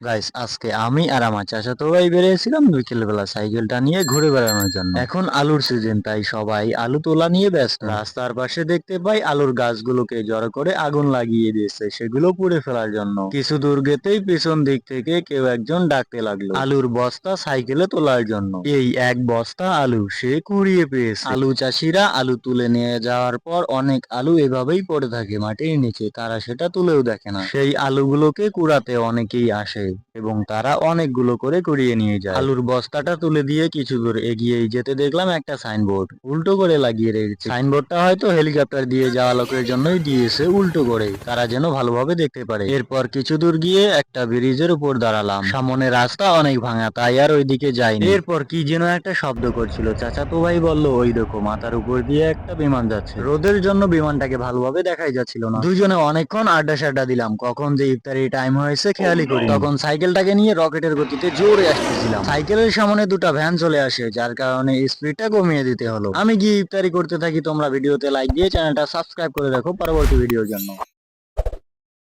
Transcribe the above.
Guys আজকে আমি আর আমার চাচাতো ভাই বেরিয়েছিলাম বিকেলবেলা সাইকেলটা নিয়ে ঘুরে বেড়ানোর জন্য। এখন আলুর সিজন, তাই সবাই আলু তোলা নিয়ে ব্যস্ত। রাস্তার পাশে দেখতে পাই আলুর গাছগুলোকে জড়ো করে আগুন লাগিয়ে দিয়েছে সেগুলো পুড়ে ফেলার জন্য। কিছু দূর গেতেই পেছন দিক থেকে কেউ একজন ডাকতে লাগলো আলুর বস্তা সাইকেলে তোলার জন্য। এই এক বস্তা আলু সে কুড়িয়ে পেয়েছে। আলু চাষিরা আলু তুলে নিয়ে যাওয়ার পর অনেক আলু এভাবেই পড়ে থাকে মাটির নিচে, তারা সেটা তুলেও দেখে না। সেই আলুগুলোকে কুড়াতে অনেকেই আসে এবং তারা অনেকগুলো করে কুড়িয়ে নিয়ে যায়। আলুর বস্তাটা তুলে দিয়ে কিছু দূর এগিয়েই যেতে দেখলাম একটা সাইনবোর্ড উল্টো করে লাগিয়ে রেখেছে। সাইনবোর্ডটা হয়তো হেলিকপ্টার দিয়ে যাওয়া লোকের জন্যই দিয়েছে উল্টো করে, তারা যেন ভালোভাবে দেখতে পারে। এরপর কিছু দূর গিয়ে একটা ব্রিজের উপর দাঁড়ালাম। সামনে রাস্তা অনেক ভাঙা, তাই আর ওইদিকে যাইনি। এরপর কি যেন একটা শব্দ করছিল, চাচাতো ভাই বলল ওই দেখো মাথার উপর দিয়ে একটা বিমান যাচ্ছে। রোদের জন্য বিমানটাকে ভালোভাবে দেখাই যাচ্ছিল না। দুজনে অনেকক্ষণ আড্ডা সাড্ডা দিলাম, কখন যে ইফতারি টাইম হয়েছে খেয়ালই করি। তখন সাইকেলটাকে নিয়ে রকেটের গতিতে জোরে আসতেছিলাম। সাইকেলের সামনে দুটো ভ্যান চলে আসে, যার কারণে স্পিডটা কমিয়ে দিতে হলো। আমি গিয়ে ইফতারি করতে থাকি। তোমরা ভিডিওতে লাইক দিয়ে চ্যানেলটা সাবস্ক্রাইব করে রাখো পরবর্তী ভিডিওর জন্য।